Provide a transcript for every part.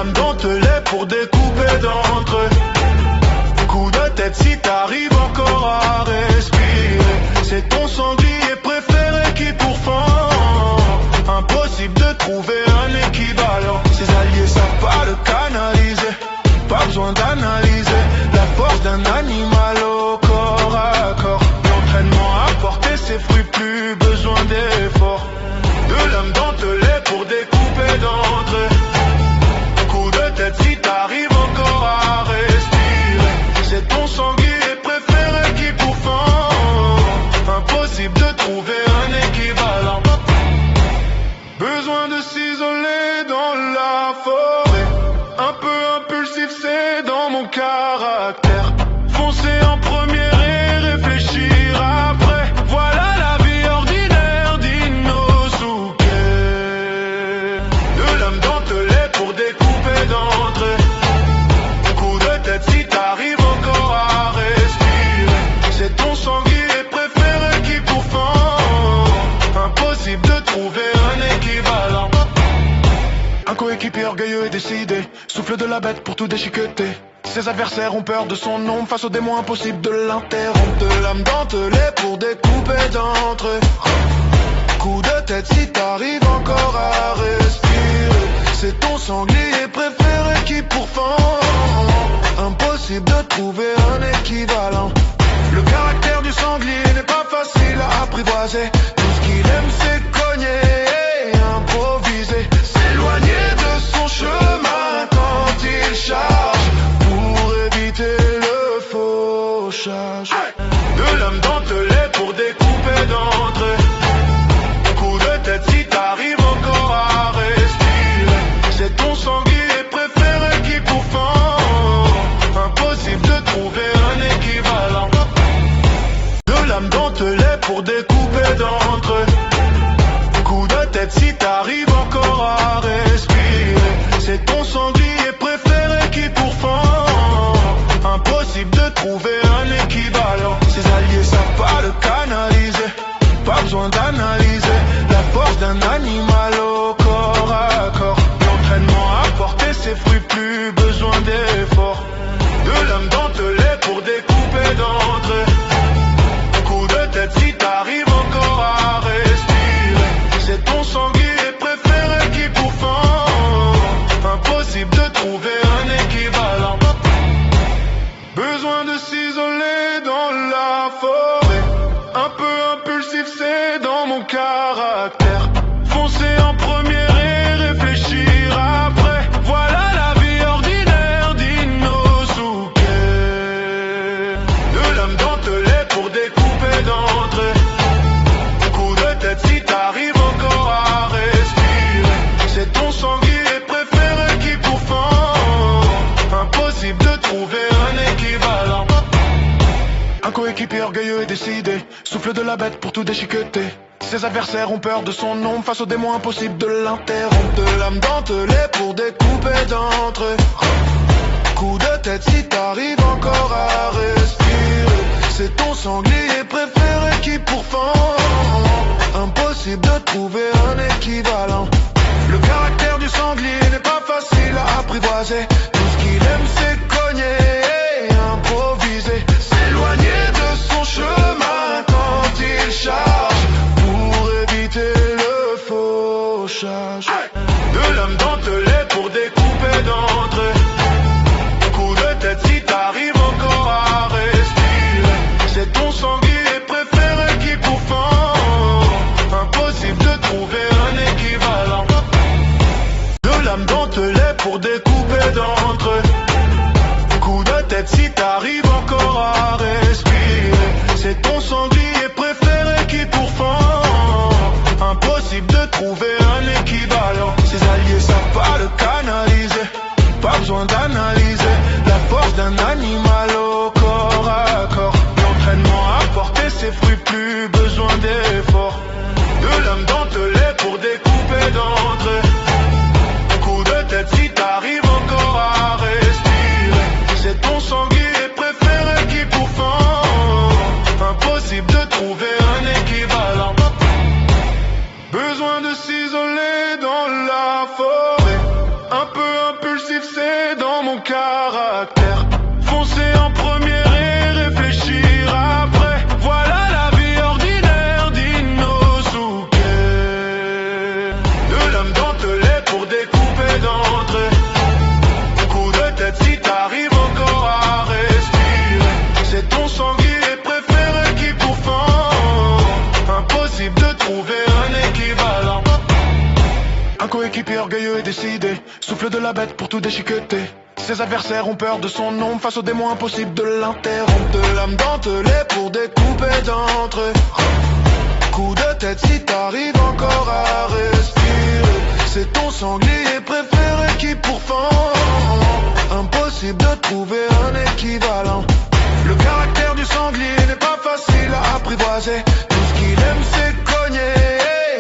lames dentelées pour découper d'entre eux. Coup de tête si t'arrives encore à respirer. C'est ton sanglier préféré qui pourfend. Impossible de trouver un équivalent. Ses alliés savent pas le canaliser. Pas besoin d'analyser la force d'un animal au corps à corps. L'entraînement a porté ses fruits, plus besoin d'efforts. De lames dentelées pour découper d'entre eux. Coup de tête si t'arrives encore à respirer. C'est ton sanglier préféré qui pourfend. Impossible de trouver un équivalent. Besoin de s'isoler dans la forêt. Un peu impulsif, c'est dans mon caractère. Foncer en première et réfléchir après. Voilà la vie ordinaire d'Inosuke. De lames dentelées pour découper d'entre eux. Coup de tête si t'arrives encore à respirer. C'est ton sanglier préféré qui pourfend. Impossible de trouver un équivalent. Un coéquipier orgueilleux et décidé, souffle de la bête pour tout déchiqueter. Ses adversaires ont peur de son ombre, face aux démons impossible de l'interrompre. De lames dentelées pour découper d'entre eux. Coup de tête si t'arrives encore à respirer. C'est ton sanglier préféré qui pourfend. Impossible de trouver un équivalent. Le caractère du sanglier n'est pas facile à apprivoiser. Tout ce qu'il aime c'est cogner et improviser. S'éloigner de son chemin quand il charge pour éviter le fauchage. De lames dentelées pour découper d'entre eux. Coup de tête si t'arrives encore à respirer. C'est ton sanglier préféré qui pourfend. Impossible de trouver un équivalent. De lames dentelées pour découper d'entre eux. Coup de tête si t'arrives encore à respirer. C'est ton sanglier préféré qui pourfend. Impossible de trouver un équivalent. Ses alliés savent pas le canaliser. Pas besoin d'analyser la force d'un animal au corps à corps. L'entraînement a porté ses fruits, plus besoin d'efforts. De lames dentelées pour découper d'entre eux. Coup de tête si t'arrives encore à respirer. C'est ton sanglier préféré qui pourfend. Impossible de trouver un équivalent. Besoin de s'isoler dans la forêt. Un peu impulsif, c'est dans mon caractère. Foncer en première et réfléchir après. Voilà la vie ordinaire d'Inosuke. De lames dentelées pour découper d'entre eux. Coup de tête si t'arrives encore à respirer. C'est ton sanglier préféré qui pourfend. Impossible de trouver un équivalent. Un coéquipier orgueilleux et décidé, souffle de la bête pour tout déchiqueter. Ses adversaires ont peur de son ombre, face aux démons impossible de l'interrompre. De lames dentelées pour découper d'entre eux. Coup de tête si t'arrives encore à respirer. C'est ton sanglier préféré qui pourfend. Impossible de trouver un équivalent. Le caractère du sanglier n'est pas facile à apprivoiser. Tout ce qu'il aime c'est cogner et improviser. S'éloigner de son chemin quand il charge pour éviter le fauchage. De lames dentelées pour découper d'entre eux. Coup de tête si t'arrives encore à respirer. C'est ton sanglier préféré qui pourfend. Impossible de trouver un équivalent. De lames dentelées pour découper d'entre eux. Coup de tête si t'arrives encore à respirer. C'est ton sanglier préféré qui pourfend. Impossible de trouver un équivalent. Ses alliés savent pas le canaliser. Pas besoin d'analyser la force d'un animal au corps à corps. L'entraînement a porté ses fruits, plus besoin d'efforts. De lames dentelées pour découper d'entre eux. Coup de tête si t'arrives encore à respirer. C'est ton sanglier préféré qui pourfend. Impossible de trouver un équivalent. Besoin de s'isoler dans la forêt. Un peu impulsif. impulsif, c'est dans mon caractère. Foncer en première et réfléchir après. Voilà la vie ordinaire d'Inosuke. De l'âme dentelée pour découper d'entrée. Coup de tête si t'arrives encore à respirer. C'est ton sanglier préféré qui pourfend. Impossible de trouver un équivalent. Un coéquipier orgueilleux et décidé, souffle de la bête pour tout déchiqueter. Ses adversaires ont peur de son nom, face aux démons impossible de l'interrompre. De l'âme dentelée pour découper d'entrée. Coup de tête si t'arrives encore à respirer. C'est ton sanglier préféré qui pourfend. Impossible de trouver un équivalent. Le caractère du sanglier n'est pas facile à apprivoiser. Tout ce qu'il aime c'est cogner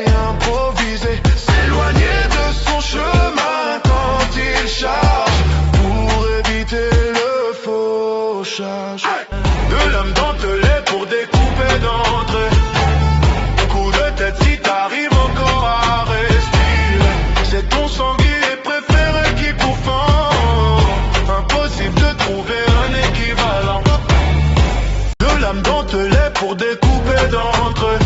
et improviser. S'éloigner de son chemin quand il charge pour éviter le fauchage. De l'âme dentelée pour découper d'entrée. Coup de tête si t'arrives encore à respirer. C'est ton sanglier préféré qui pourfend. Impossible de trouver un équivalent. De l'âme dentelée pour découper d'entrée.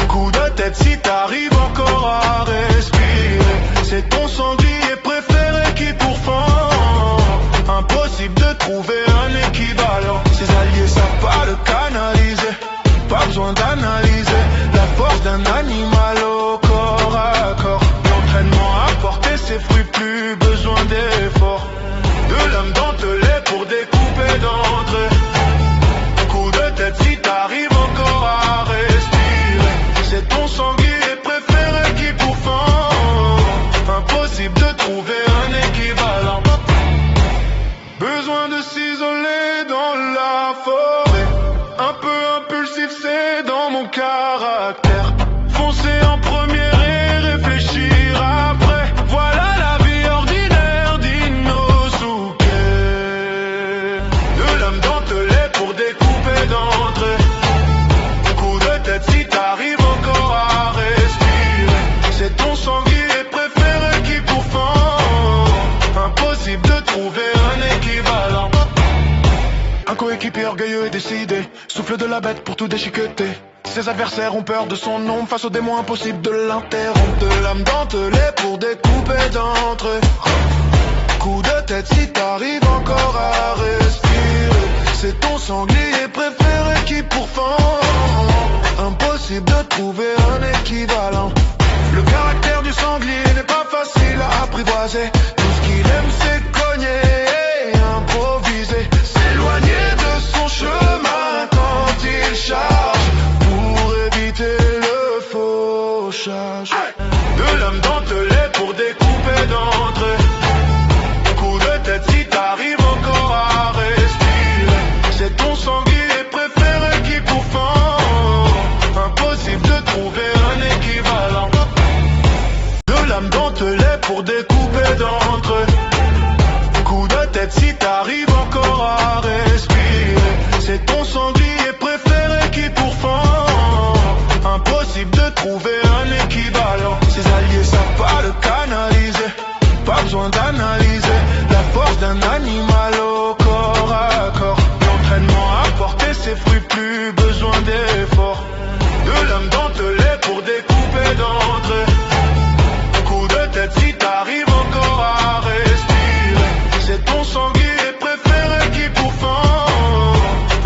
Coup de tête si t'arrives encore à respirer. C'est ton sanglier préféré qui pourfend. Impossible de trouver un équivalent. Ses alliés savent pas le canaliser. Pas besoin d'analyser la force d'un animal au corps à corps. L'entraînement a porté ses fruits, plus besoin d'efforts. De l'âme dentelée pour découper d'entrée. Coup de tête si t'arrives encore à respirer. C'est ton sanglier préféré qui pourfend. Impossible de trouver un équivalent. Besoin de s'isoler dans la forêt. Un peu impulsif, c'est dans mon caractère. Foncer en première et réfléchir après. Voilà la vie ordinaire d'Inosuke. De l'âme dentelée pour découper d'entrée. Coup de tête si t'arrives encore à respirer. C'est ton sanglier préféré qui pourfend. Impossible de trouver un équivalent. Un coéquipier orgueilleux et décidé, souffle de la bête pour tout déchiqueter. Ses adversaires ont peur de son nom, face aux démons impossible de l'interrompre. De l'âme dentelée pour découper d'entrée. Coup de tête si t'arrives encore à respirer. C'est ton sanglier préféré qui pourfend. Impossible de trouver un équivalent. Le caractère du sanglier n'est pas facile à apprivoiser. Tout ce qu'il aime c'est cogner et improviser. S'éloigner de son chemin quand il charge pour éviter le fauchage. De l'âme dentelée pour découper d'entrée. Coup de tête si t'arrives encore à respirer. C'est ton sanglier préféré qui pourfend. Impossible de trouver un équivalent. De l'âme dentelée pour découper d'entrée. Coup de tête si t'arrives encore à respirer. C'est ton sanglier préféré qui pourfend. Impossible de trouver un équivalent. Ses alliés savent pas le canaliser. Pas besoin d'analyser la force d'un animal au corps à corps. L'entraînement a porté ses fruits, plus besoin d'efforts. De l'âme dentelée pour découper d'entrée. Coup de tête si t'arrives encore à respirer. C'est ton sanglier préféré qui pourfend.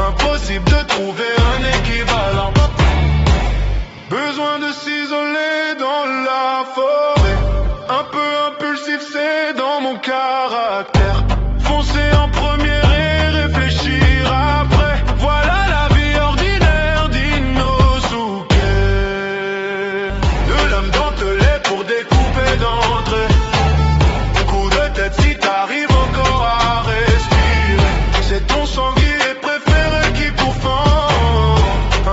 Impossible de trouver un équivalent. Besoin de s'isoler dans la forêt. Un peu impulsif, c'est dans mon caractère. Foncer en première et réfléchir après. Voilà la vie ordinaire d'Inosuke. De l'âme dentelée pour découper d'entrée. Coup de tête si t'arrives encore à respirer. C'est ton sanglier préféré qui pourfend.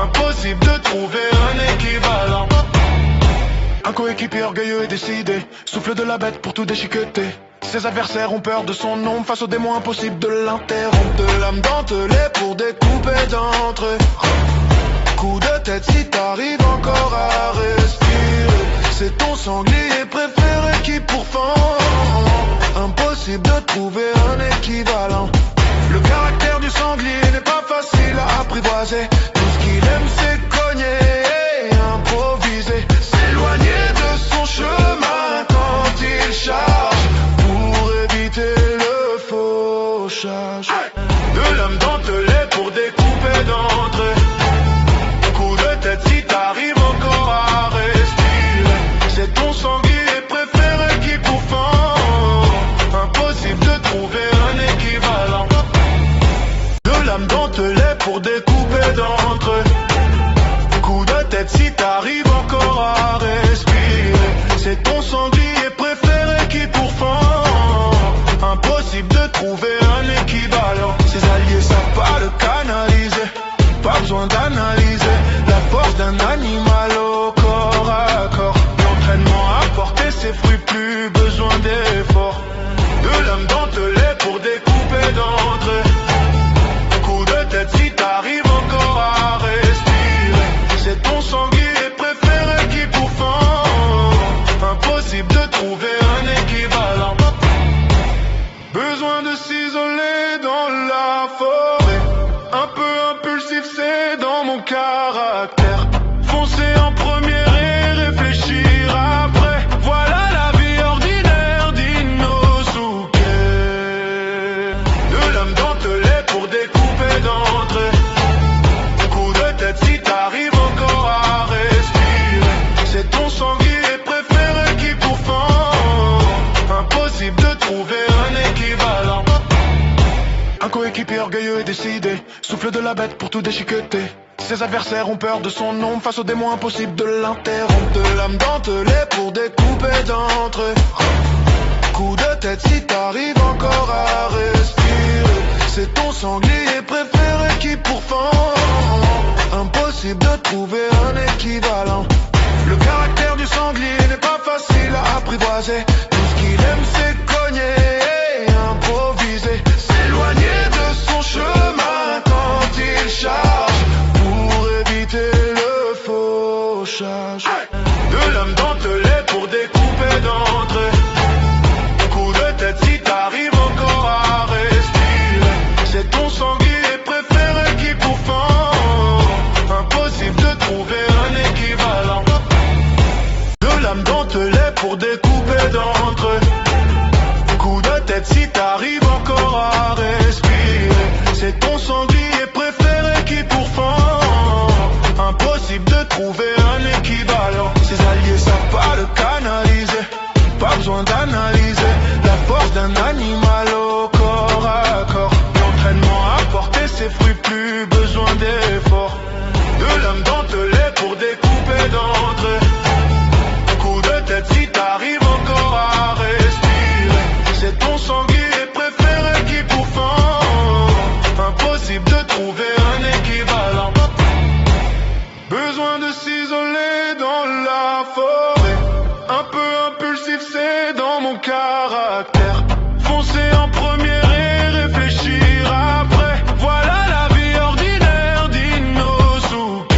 Impossible de trouver un équivalent. Un coéquipier orgueilleux et décidé, souffle de la bête pour tout déchiqueter. Ses adversaires ont peur de son nom, face aux démons impossible de l'interrompre. De l'âme dentelée pour découper d'entrée. Coup de tête si t'arrives encore à respirer. C'est ton sanglier préféré qui pourfend. Impossible Impossible de trouver un équivalent. Le caractère du sanglier n'est pas facile à apprivoiser. Tout ce qu'il aime c'est cogner et improviser. S'éloigner de son chemin quand il charge pour éviter le fauchage. De l'homme dentelé pour découper d'entrée. Coup de tête si t'arrives encore à respirer. C'est ton sanglier préféré qui pourfend. Impossible de trouver un équivalent. De l'âme dentelée pour découper d'entrée. Coup de tête si t'arrives encore à respirer. C'est ton sanglier préféré qui pourfend. Impossible de trouver un équivalent. Ses alliés savent pas le canaliser. Pas besoin d'analyser la force d'un animal au corps à corps. L'entraînement a porté ses fruits, plus besoin d'efforts. De l'âme dentelée pour découper d'entrée. Coup de tête si t'arrives encore à respirer. C'est ton sanglier préféré qui pourfend. Impossible de trouver un équivalent. Besoin de s'isoler dans la forêt. Un peu impulsif c'est dans mon caractère. Foncer en première et réfléchir après. Voilà la vie ordinaire d'Inosuke. De l'âme dentelée pour découper d'entrée. Coup de tête si t'arrives encore à respirer. C'est ton sanglier préféré qui pourfend. Impossible de trouver un équivalent. Un coéquipier orgueilleux et décidé, souffle de la bête pour tout déchiqueter. Ses adversaires ont peur de son ombre, face aux démons impossible de l'interrompre. De l'âme dentelée pour découper d'entrée. Coup de tête si t'arrives encore à respirer. C'est ton sanglier préféré qui pourfend. Impossible de trouver un équivalent. Le caractère du sanglier n'est pas facile à apprivoiser. Tout ce qu'il aime c'est cogner et improviser. S'éloigner de son chemin quand il charge pour éviter le fauchage. De l'âme dentelée pour découper d'entrée. Coup de tête si t'arrives encore à respirer. C'est ton sanglier préféré qui pourfend. Impossible de trouver un équivalent. De l'âme dentelée pour découper d'entrée. Coup de tête si t'arrives encore à respirer. C'est ton sanglier préféré qui pourfend. Impossible de trouver un équivalent. Ses alliés savent pas le canaliser. Pas besoin d'analyser la force d'un animal au corps à corps. L'entraînement a porté ses fruits, plus besoin d'efforts. De l'âme dentelée pour découper d'entrée. Coup de tête si t'arrives encore à respirer. C'est ton sanglier préféré qui pourfend. Impossible de trouver un équivalent. Besoin de s'isoler dans la forêt. Un peu impulsif c'est dans mon caractère. Foncer en première et réfléchir après. Voilà la vie ordinaire d'Inosuke.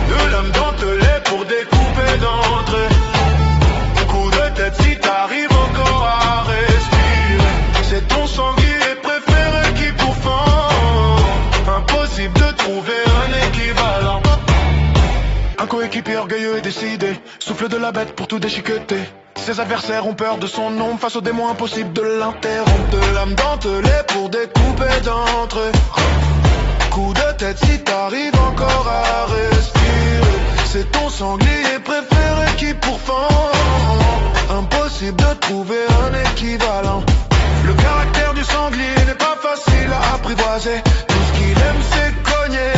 De l'âme dentelée pour découper d'entrée. Coup de tête si t'arrives encore à respirer. C'est ton sanglier préféré qui pourfend. Impossible de trouver un équivalent. Un coéquipier orgueilleux et décidé, souffle de la bête pour tout déchiqueter. Ses adversaires ont peur de son ombre, face aux démons impossible de l'interrompre. De l'âme dentelée pour découper d'entrée. Coup de tête si t'arrives encore à respirer. C'est ton sanglier préféré qui pourfend. Impossible de trouver un équivalent. Le caractère du sanglier n'est pas facile à apprivoiser. Tout ce qu'il aime c'est cogner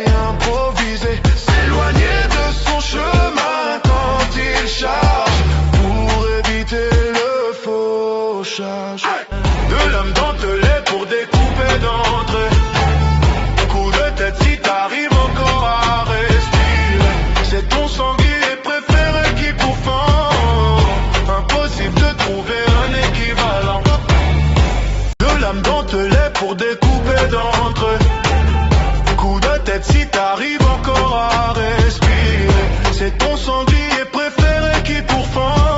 et improviser. S'éloigner de son chemin quand il charge pour éviter le fauchage. De l'âme dentelée pour découper d'entrée. Coup de tête si t'arrives encore à respirer. C'est ton sanglier préféré qui pourfend. Impossible de trouver un équivalent. De l'âme dentelée pour découper d'entrée. Coup de tête si t'arrives encore à respirer. C'est ton sanglier préféré qui pourfend.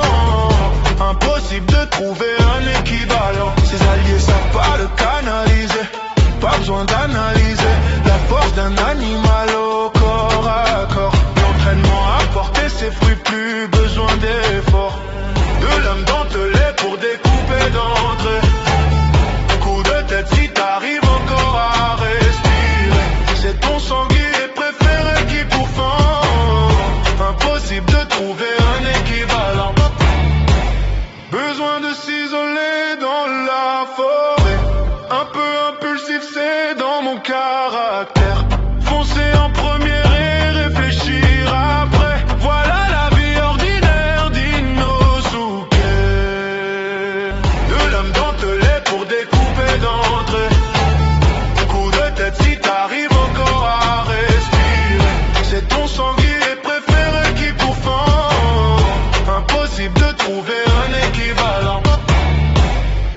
Impossible de trouver trouver un équivalent. Ses alliés savent pas le canaliser, pas besoin d'analyser la force d'un animal au corps à corps. L'entraînement a porté ses fruits, plus besoin d'efforts. De l'homme dentelé pour découper d'entrée. Coup de tête si t'arrives encore à respirer. C'est ton sanglier préféré qui pourfend. Impossible de trouver un équivalent. Besoin de s'isoler dans la forêt. Un peu impulsif, c'est dans mon caractère. Foncer en première et réfléchir après. Voilà la vie ordinaire d'Inosuke. De l'homme dentelé pour découper d'entrée. Coup de tête si t'arrives encore à respirer. C'est ton sanglier préféré qui pourfend. Impossible de trouver un équivalent.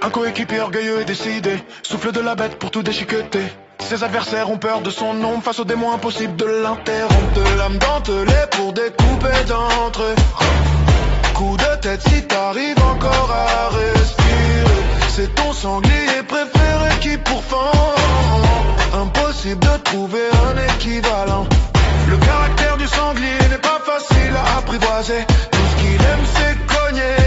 Un coéquipier orgueilleux et décidé, souffle de la bête pour tout déchiqueter. Ses adversaires ont peur de son ombre, face aux démons impossible de l'interrompre. De l'âme dentelée pour découper d'entrée. Coup de tête si t'arrives encore à respirer. C'est ton sanglier préféré qui pourfend. Impossible de trouver un équivalent. Le caractère du sanglier n'est pas facile à apprivoiser. Tout ce qu'il aime c'est cogner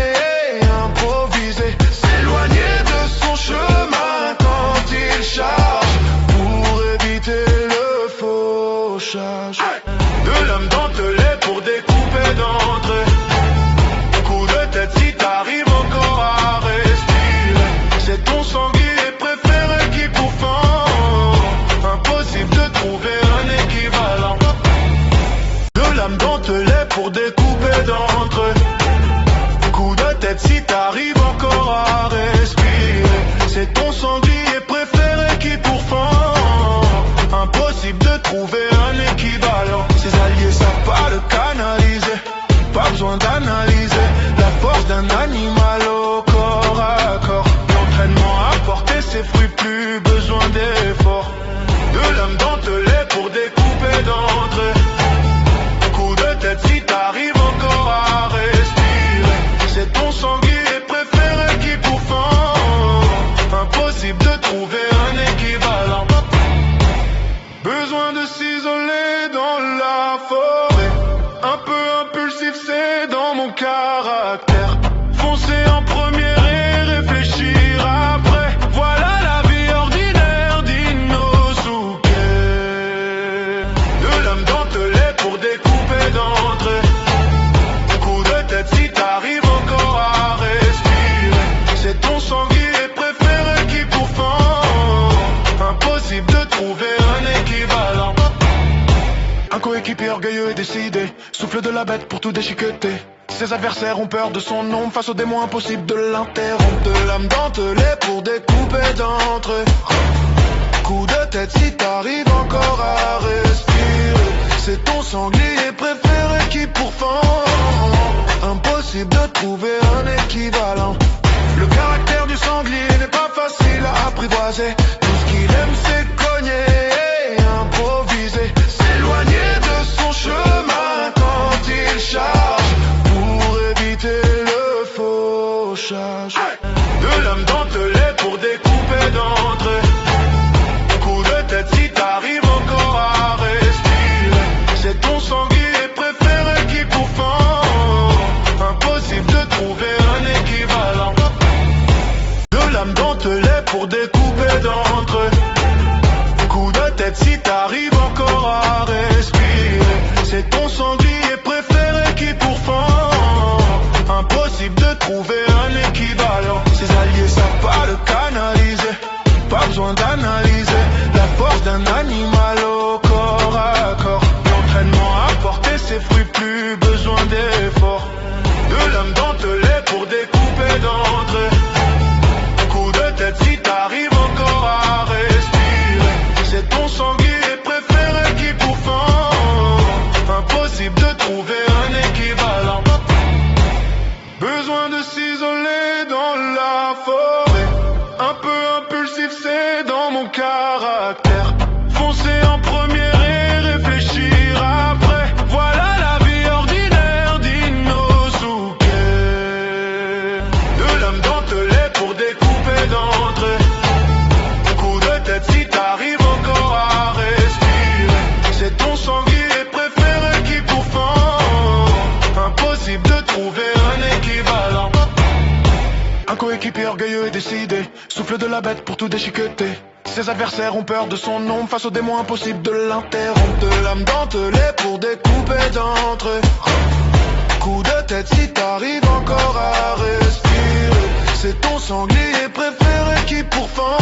et improviser. S'éloigner de son chemin quand il charge pour éviter le fauchage. De l'homme dentelé pour découper d'entrée. Coup de tête si t'arrives encore à respirer. C'est ton sanglier préféré qui pourfend. Impossible de trouver un équivalent. De l'âme dentelée pour découper d'entrée. Coup de tête si t'arrives encore à respirer. C'est ton sanglier préféré qui pourfend. Impossible de trouver un équivalent. Ses alliés savent pas le canaliser, pas besoin d'analyser la force d'un animal au corps à corps. L'entraînement a porté ses fruits, plus besoin d'efforts. De l'homme dentelé pour découper d'entrée. Coup de tête si t'arrives encore à respirer. C'est ton sanglier préféré qui pourfend. Impossible de trouver un équivalent. Besoin de s'isoler dans la forêt. Un peu impulsif, c'est dans mon caractère. Foncer en première et réfléchir après. Voilà la vie ordinaire d'Inosuke. De l'homme dentelé pour découper d'entrée. Coup de tête si t'arrives encore à respirer. C'est ton sanglier préféré qui pourfend. Impossible de trouver un équivalent. Un coéquipier orgueilleux et décidé, souffle de la bête pour tout déchiqueter. Ses adversaires ont peur de son ombre, face aux démons impossible de l'interrompre. De l'âme dentelée pour découper d'entrée. Coup de tête si t'arrives encore à respirer. C'est ton sanglier préféré qui pourfend. Impossible de trouver un équivalent. Le caractère du sanglier n'est pas facile à apprivoiser. Tout ce qu'il aime c'est cogner et improviser. S'éloigner de son chemin quand il charge pour éviter le fauchage. De l'homme dentelé pour découper d'entrée. Coup de tête si t'arrives encore à respirer. C'est ton sanglier préféré qui pourfend. Impossible de trouver un équivalent. De l'âme dentelée pour découper d'entrée. Coup de tête si t'arrives encore à respirer. C'est ton sanglier préféré qui pourfend. Impossible de trouver un équivalent. Ses alliés savent pas le canaliser, pas besoin d'analyser la force d'un animal au corps à corps. L'entraînement a porté ses fruits, plus besoin d'efforts. De l'homme dentelé pour découper d'entrée. Coup de tête si t'arrives encore à respirer. C'est ton sanglier préféré qui pourfend. Impossible de trouver un équivalent. Besoin de s'isoler dans la forêt. Un peu impulsif, c'est dans mon Un coéquipier orgueilleux et décidé, souffle de la bête pour tout déchiqueter. Ses adversaires ont peur de son ombre, face aux démons impossible de l'interrompre. De l'âme dentelée pour découper d'entre eux. Coup de tête si t'arrives encore à respirer. C'est ton sanglier préféré qui pourfend.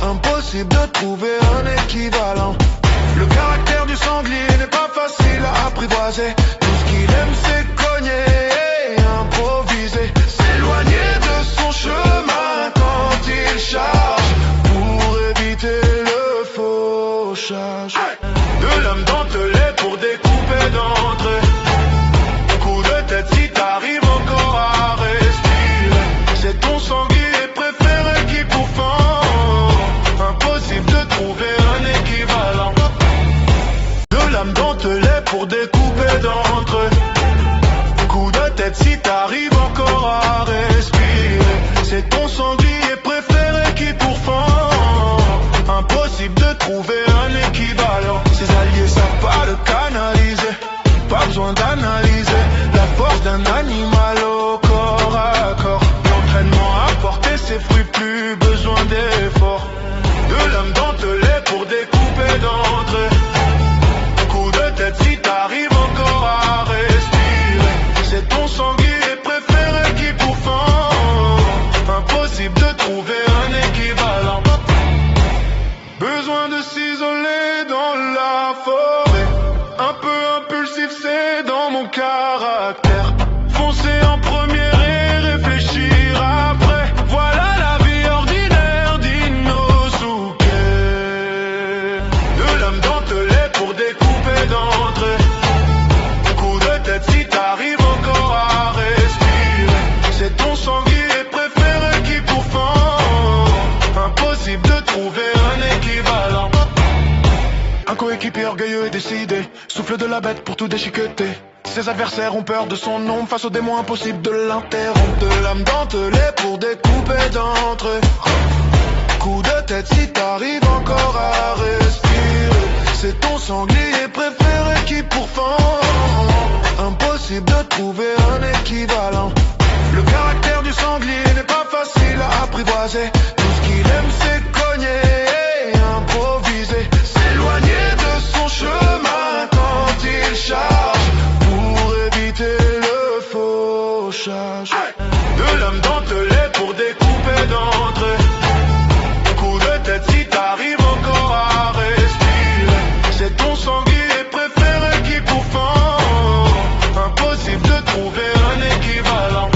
Impossible de trouver un équivalent. Le caractère du sanglier n'est pas facile à apprivoiser. Tout ce qu'il aime c'est cogner et improviser. S'éloigner de son chemin quand il charge, pour éviter le fauchage. De l'âme dentelée pour découper d'entre eux. Coup de tête si t'arrives encore à respirer. C'est ton sanglier préféré qui pourfend. Impossible de trouver un équivalent. De l'âme dentelée pour découper d'entre eux. Coup de tête si t'arrives encore à respirer. C'est ton sanglier préféré qui pourfend. Impossible de trouver un équivalent. Ses alliés savent pas le canaliser. Pas besoin d'analyser la force d'un animal au corps à corps. L'entraînement a porté ses fruits, plus besoin d'efforts. De l'âme dentelée pour découper d'entre eux. Coup de tête si t'arrives encore à respirer. C'est ton sanglier préféré qui pourfend. Impossible de trouver un équivalent. Besoin de s'isoler dans la forêt. Un peu impulsif c'est dans mon caractère. Foncer en première et réfléchir après. Voilà la vie ordinaire d'Inosuke. De l'âme dentelée pour découper d'entre eux. Coup de tête si t'arrives encore à respirer. C'est ton sanglier préféré qui pourfend. Impossible de trouver un équivalent. Un coéquipier orgueilleux et décidé, souffle de la bête pour tout déchiqueter. Ses adversaires ont peur de son ombre, face aux démons impossible de l'interrompre. De l'âme dentelée pour découper d'entre eux. Coup de tête si t'arrives encore à respirer. C'est ton sanglier préféré qui pourfend. Impossible de trouver un équivalent. Le caractère du sanglier n'est pas facile à apprivoiser. Tout ce qu'il aime c'est cogner et improviser. S'éloigner de son chemin quand il charge, pour éviter le fauchage. De l'âme dentelée pour découper d'entre eux. Coup de tête si t'arrives encore à respirer. C'est ton sanglier préféré qui pourfend. Impossible de trouver un équivalent.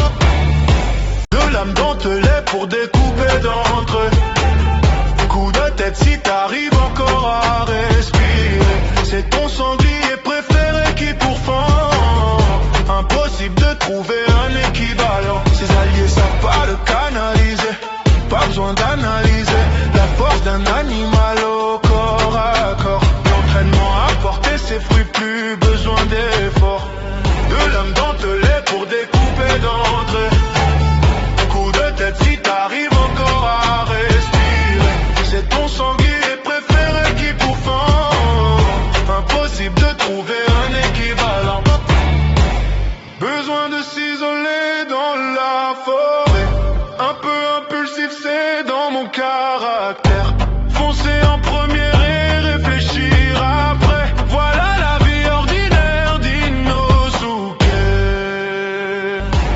De l'âme dentelée pour découper d'entre eux. Coup de tête si t'arrives encore à respirer. C'est ton sanglier préféré qui pourfend. Impossible de trouver un équivalent. Ses alliés savent pas le canaliser. Pas besoin d'analyser la force d'un animal au corps à corps. L'entraînement a porté ses fruits, plus besoin d'efforts. De l'âme dentelée pour découper d'entre eux. Coup de tête si t'arrives encore à respirer. C'est ton sanglier préféré qui pourfend. Impossible de trouver un équivalent. Besoin de s'isoler dans la forêt. Un peu impulsif c'est dans mon caractère. Foncer en première et réfléchir après. Voilà la vie ordinaire d'Inosuke.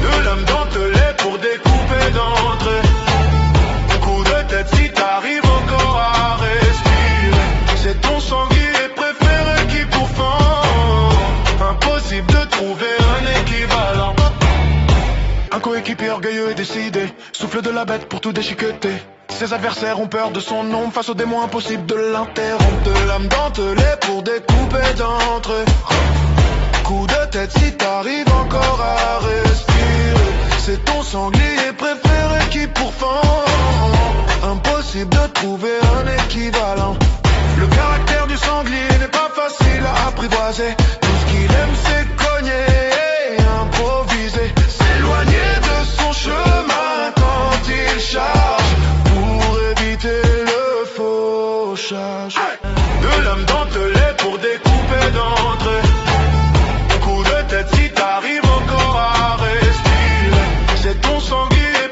De l'âme dentelée pour découper d'entre eux. Coup de tête si t'arrives encore à respirer. C'est ton sanglier préféré qui pourfend. Impossible de trouver un équivalent. Un coéquipier orgueilleux et décidé, souffle de la bête pour tout déchiqueter. Ses adversaires ont peur de son ombre, face aux démons impossible de l'interrompre. De l'âme dentelée pour découper d'entre eux. Coup de tête si t'arrives encore à respirer. C'est ton sanglier préféré qui pourfend. Impossible de trouver un équivalent. Le caractère du sanglier n'est pas facile à apprivoiser. Tout ce qu'il aime c'est cogner et improviser. S'éloigner de son chemin quand il charge, pour éviter le fauchage. De l'âme dentelée pour découper d'entre eux. Coup de tête si t'arrives encore à respirer. C'est ton sanglier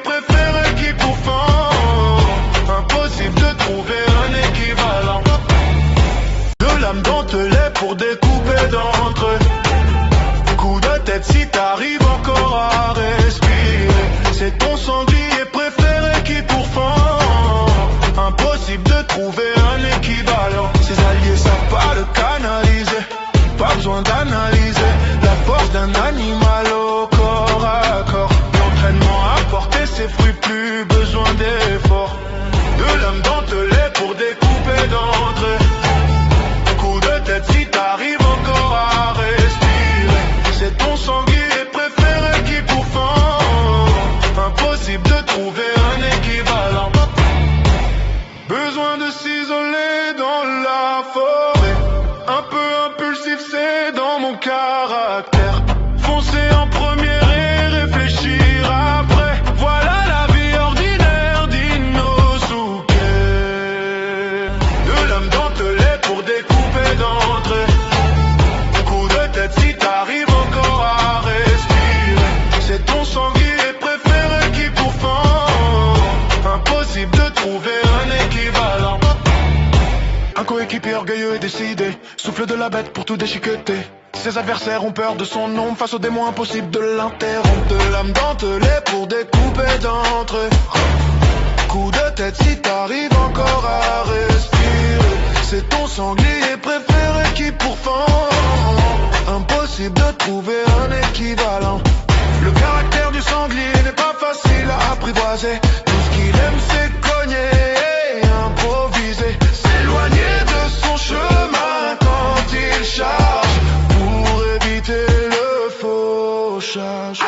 orgueilleux et décidé, souffle de la bête pour tout déchiqueter. Ses adversaires ont peur de son ombre, face aux démons impossible de l'interrompre. De l'âme dentelée pour découper d'entre eux. Coup de tête si t'arrives encore à respirer. C'est ton sanglier préféré qui pourfend. Impossible de trouver un équivalent. Le caractère du sanglier n'est pas facile à apprivoiser. Tout ce qu'il aime c'est cogner et improviser. S'éloigner de son chemin quand il charge, pour éviter le fauchage.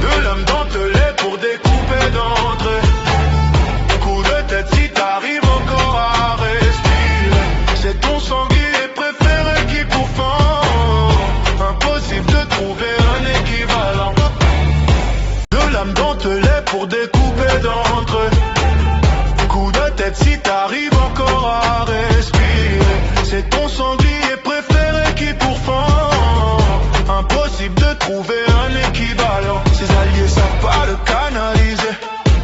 De l'âme dentelée pour découper d'entre eux. Coup de tête si t'arrives encore à respirer. C'est ton sanglier préféré qui pourfend. Impossible de trouver un équivalent. De l'âme dentelée pour découper d'entre eux. Coup de tête si t'arrives encore à respirer. C'est ton sanglier préféré qui pourfend. Impossible de trouver un équivalent. Ses alliés savent pas le canaliser.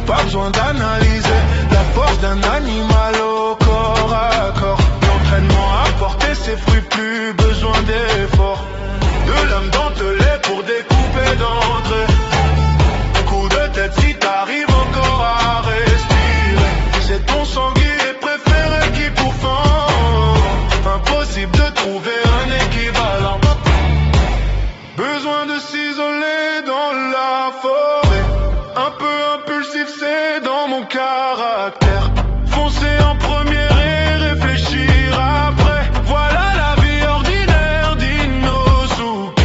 Pas besoin d'analyser la force d'un animal au corps à corps. L'entraînement a porté ses fruits, plus besoin d'efforts. De l'âme dentelée pour découper d'entre eux. Coup de tête si t'arrives encore à respirer. C'est ton sanglier préféré qui pourfend. Impossible de trouver un équivalent. Besoin de s'isoler dans la forêt. Un peu impulsif c'est dans mon caractère. Foncer en première et réfléchir après. Voilà la vie ordinaire d'Inosuke.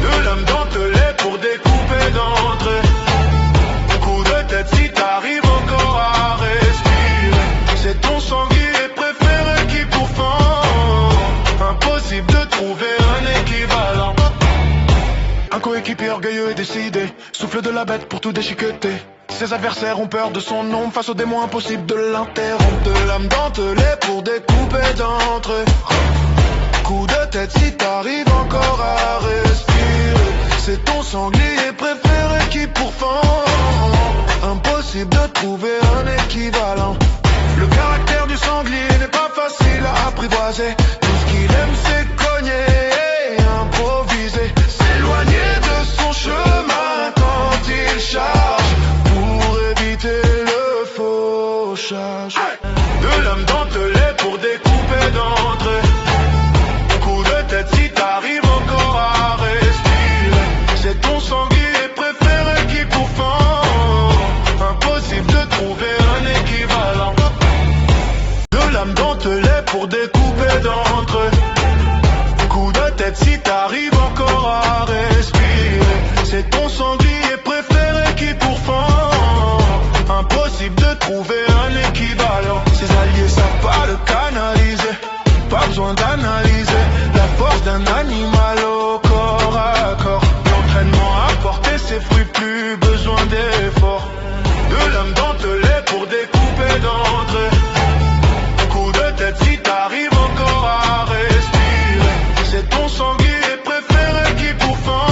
De l'âme dentelée pour découper d'entre eux. Coup de tête si t'arrives encore à respirer. C'est ton sanglier préféré qui pourfend. Impossible de trouver un équivalent. Un coéquipier orgueilleux et décidé, souffle de la bête pour tout déchiqueter. Ses adversaires ont peur de son ombre, face aux démons impossible de l'interrompre. De l'âme dentelée pour découper d'entre eux. Coup de tête si t'arrives encore à respirer. C'est ton sanglier préféré qui pourfend. Impossible de trouver un équivalent. Le caractère du sanglier n'est pas facile à apprivoiser. Tout ce qu'il aime c'est cogner et improviser. S'éloigner de son chemin quand il charge, pour éviter le fauchage. De l'âme dentelée pour découper d'entre eux. Coup de tête si t'arrives encore à respirer. C'est ton sanglier préféré qui pourfend. Impossible de trouver un équivalent. De l'âme dentelée pour découper d'entre eux. Coup de tête si t'arrives encore à respirer. C'est ton sanglier préféré qui pourfend. Impossible de trouver un équivalent. Ses alliés savent pas le canaliser. Pas besoin d'analyser la force d'un animal au corps à corps. L'entraînement a porté ses fruits, plus besoin d'efforts. De l'âme dentelée pour découper d'entre eux. Coup de tête si t'arrives encore à respirer. C'est ton sanglier préféré qui pourfend.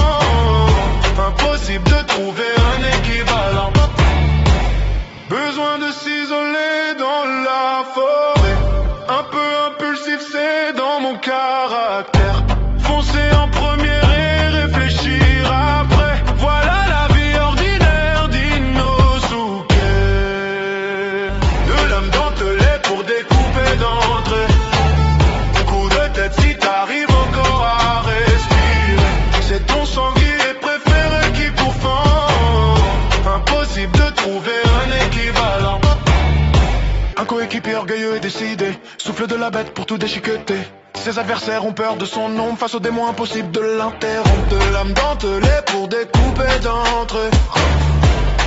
Impossible de trouver un équivalent. Besoin de s'isoler dans la forêt. Un peu impulsif c'est dans mon caractère. Foncer en première et réfléchir après. Voilà la vie ordinaire d'Inosuke. De l'âme dentelée pour découper d'entre eux. Coup de tête si t'arrives encore à respirer. C'est ton sanglier préféré qui pourfend. Impossible de trouver un équivalent. Un coéquipier orgueilleux et décidé, souffle de la bête pour tout déchiqueter. Ses adversaires ont peur de son ombre, face aux démons impossible de l'interrompre. De l'âme dentelée pour découper d'entre eux.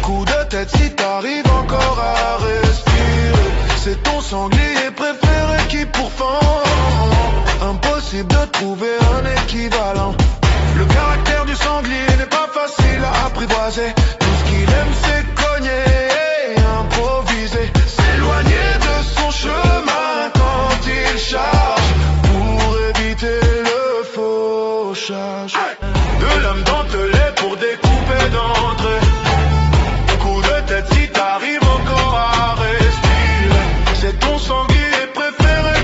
Coup de tête si t'arrives encore à respirer. C'est ton sanglier préféré qui pourfend. Impossible de trouver un équivalent. Le caractère du sanglier n'est pas facile à apprivoiser. Tout ce qu'il aime c'est cogner et improviser. S'éloigner de son chemin quand il charge, pour éviter le fauchage. De l'âme dentelée pour découper d'entre eux. Coup de tête si t'arrives encore à respirer. C'est ton sanglier préféré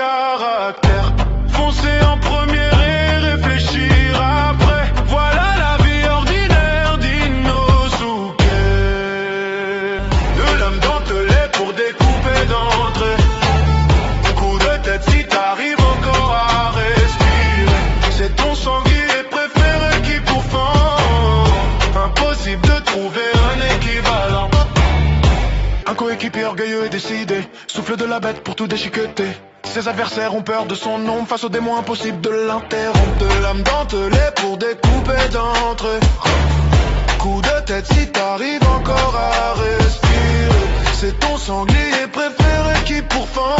caractère. Foncer en première et réfléchir après. Voilà la vie ordinaire d'Inosuke. De l'âme dentelée pour découper d'entrée. Coup de tête si t'arrives encore à respirer. C'est ton sanglier préféré qui pourfend. Impossible de trouver un équivalent. Un coéquipier orgueilleux et décidé, souffle de la bête pour tout déchiqueter. Ses adversaires ont peur de son ombre, face aux démons impossible de l'interrompre. De l'âme dentelée pour découper d'entrée. Coup de tête si t'arrives encore à respirer. C'est ton sanglier préféré qui pourfend.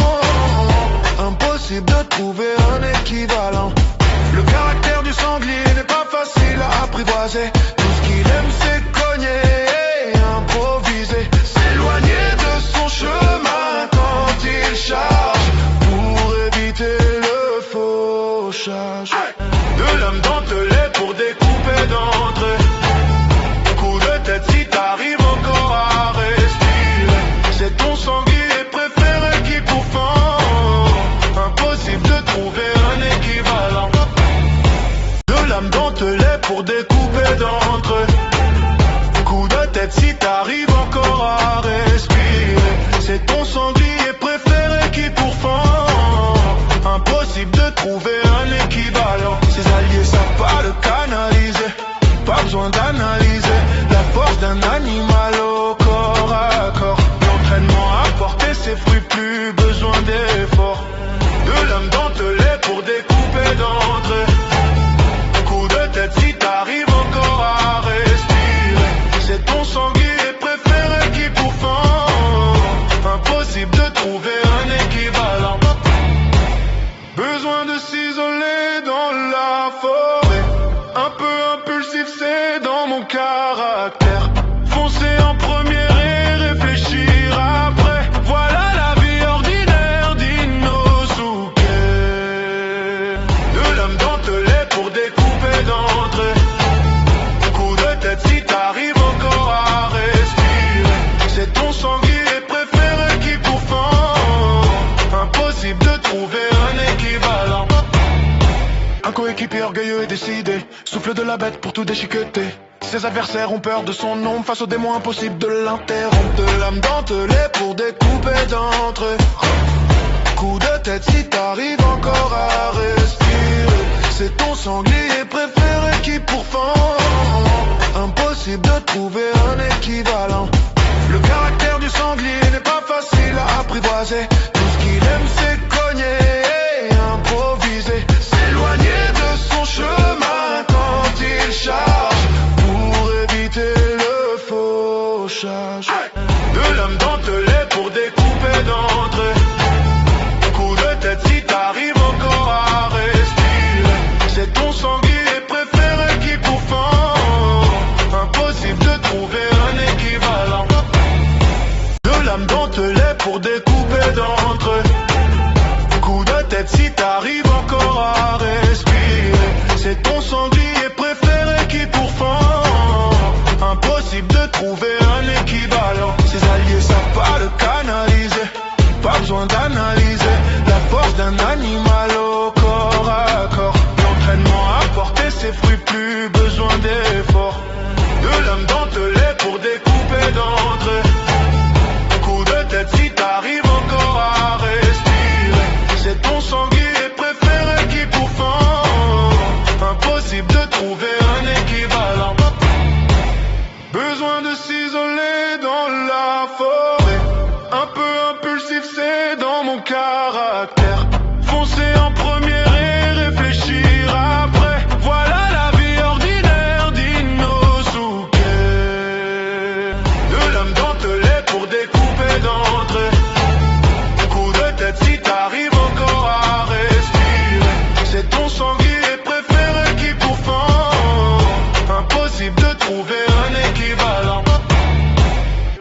Impossible de trouver un équivalent. Le caractère du sanglier n'est pas facile à apprivoiser. Tout ce qu'il aime c'est cogner et improviser. S'éloigner de son chemin quand il charge pour éviter le fauchage. De l'âme dentelée pour découper d'entrée. Coup de tête si t'arrives encore à respirer. C'est ton sanglier préféré qui pourfend. Impossible de trouver un équivalent. De l'âme dentelée pour découper d'entrée. Coup de tête si t'arrives encore à respirer. C'est ton sanglier préféré qui pourfend. Impossible de trouver un équivalent. Ses alliés savent pas le canaliser. Pas besoin d'analyser la force d'un animal au corps à corps. L'entraînement a porté ses fruits, plus besoin d'efforts. De l'âme dentelée pour découper d'entrée. Coup de tête si t'arrives encore à respirer. C'est ton sanglier préféré qui pourfend. Impossible de trouver un équivalent. Besoin de s'isoler dans la forêt. Un peu impulsif c'est dans mon caractère. Foncer en première et réfléchir après. Voilà la vie ordinaire d'Inosuke. De l'âme dentelée pour découper d'entrée. Coup de tête si t'arrives encore à respirer. C'est ton sanglier préféré qui pourfend. Impossible de trouver un équivalent. Un coéquipier orgueilleux et décidé, souffle de la bête pour tout déchiqueter. Ses adversaires ont peur de son ombre, face aux démons impossible de l'interrompre. De l'âme dentelée pour découper d'entrée. Coup de tête si t'arrives encore à respirer. C'est ton sanglier préféré qui pourfend. Impossible de trouver un équivalent. Le caractère du sanglier n'est pas facile à apprivoiser. Tout ce qu'il aime c'est cogner et improviser. S'éloigner de son chemin quand il charge pour éviter le fauchage. De l'âme dentelée pour découper d'entrée. Coup de tête si t'arrives encore à respirer. C'est ton sanglier préféré qui pourfend. Impossible de trouver un équivalent. De l'âme dentelée pour découper d'entrée. Coup de tête si t'arrives encore à respirer. C'est ton sanglier préféré qui pourfend. Impossible de trouver un équivalent. Ses alliés savent pas le canaliser. Pas besoin d'analyser la force d'un animal au corps à corps. L'entraînement a porté ses fruits, plus besoin d'efforts. De l'âme dentelée pour découper d'entrée. Coup de tête si t'arrives encore à respirer. C'est ton sanglier préféré qui pourfend. Impossible de trouver un équivalent. Besoin de s'isoler dans la forêt. Un peu impulsif c'est dans mon caractère. Foncer en première et réfléchir après. Voilà la vie ordinaire d'Inosuke. De l'âme dentelée pour découper d'entrée. Coup de tête si t'arrives encore à respirer. C'est ton sanglier préféré qui pourfend. Impossible de trouver un équivalent.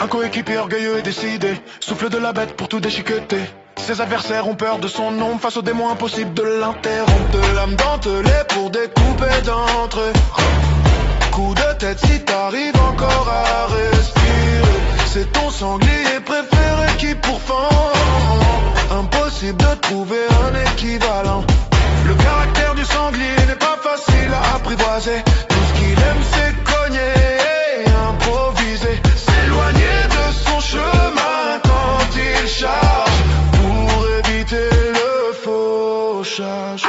Un coéquipier orgueilleux et décidé, souffle de la bête pour tout déchiqueter. Ses adversaires ont peur de son ombre, face aux démons impossible de l'interrompre. De l'âme dentelée pour découper d'entrée. Coup de tête si t'arrives encore à respirer. C'est ton sanglier préféré qui pourfend. Impossible impossible de trouver un équivalent. Le caractère du sanglier n'est pas facile à apprivoiser. Tout ce qu'il aime c'est cogner et improviser, s'éloigner de son chemin quand il charge pour éviter le fauchage.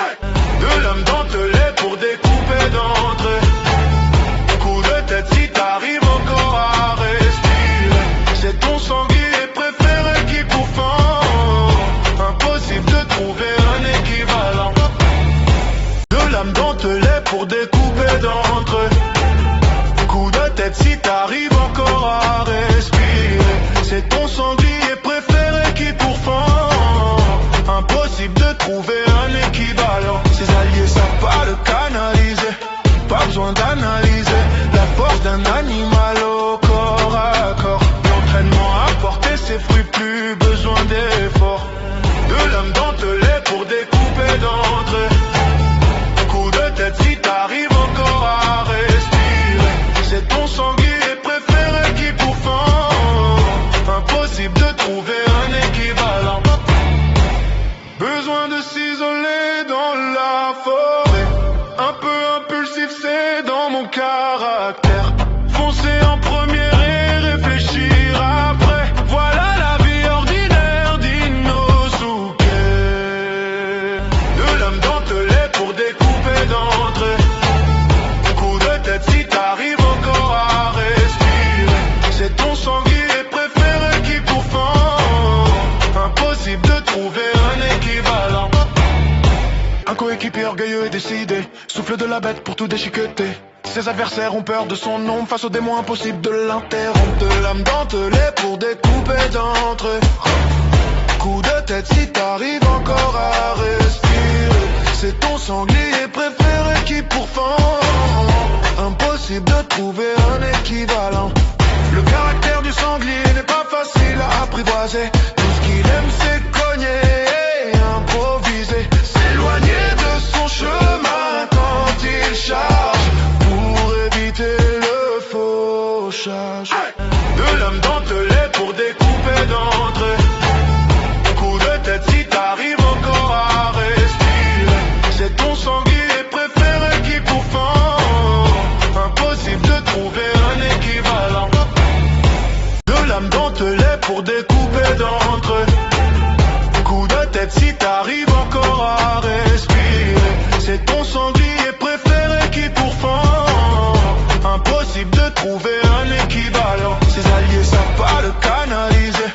De l'âme dentelée pour découper d'entrée. Coup de tête si t'arrives encore à respirer. C'est ton sanglier préféré qui pourfend. Impossible de trouver un équivalent. De l'âme dentelée pour découper d'entrée. Coup de tête si t'arrives encore à respirer. C'est ton sanglier préféré qui pourfend. Impossible de trouver un équivalent. Ses alliés savent pas le canaliser. Pas besoin d'analyser la force d'un animal au corps à corps. L'entraînement a porté ses fruits, plus besoin d'efforts. De l'âme dentelée pour découper d'entrée. Coup de tête si t'arrives encore à respirer. C'est ton sanglier préféré qui pourfend. Impossible de trouver un équivalent. Besoin de s'isoler dans la forêt. Un peu impulsif, c'est dans mon caractère. Foncer en première et réfléchir après. Voilà la vie ordinaire d'Inosuke. De l'âme dentelée pour découper d'entrée. Coup de tête si t'arrives encore à respirer. C'est ton sanglier préféré qui pourfend. Impossible de trouver un équivalent. Un coéquipier orgueilleux et décidé, souffle de la bête pour tout déchiqueter. Ses adversaires ont peur de son ombre, face au démon impossible de l'interrompre. De l'âme dentelée pour découper d'entrée. Coup de tête si t'arrives encore à respirer. C'est ton sanglier préféré qui pourfend. Impossible de trouver un équivalent. Le caractère du sanglier n'est pas facile à apprivoiser. Tout ce qu'il aime c'est cogner et improviser, s'éloigner de son chemin quand il charge pour éviter le fauchage. De l'âme dentelée pour découper d'entrée. Coup de tête si t'arrives encore à respirer. C'est ton sanglier préféré qui pourfend. Impossible de trouver un équivalent. De l'âme dentelée pour découper d'entrée. Coup de tête si t'arrives encore à respirer. C'est ton sanglier préféré qui pourfend. Impossible de trouver un équivalent. Ses alliés savent pas le canaliser.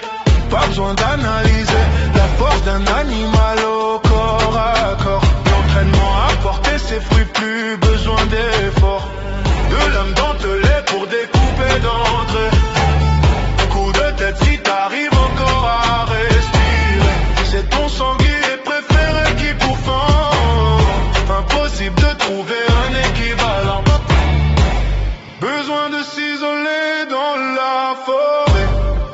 Pas besoin d'analyser la force d'un animal au corps à corps. L'entraînement a porté ses fruits, plus besoin d'efforts. De l'âme dentelée pour découper d'entrée. Coup de tête si t'arrives encore à respirer. C'est ton sanglier préféré qui pourfend. Impossible de trouver un équivalent. Besoin de s'isoler dans la forêt.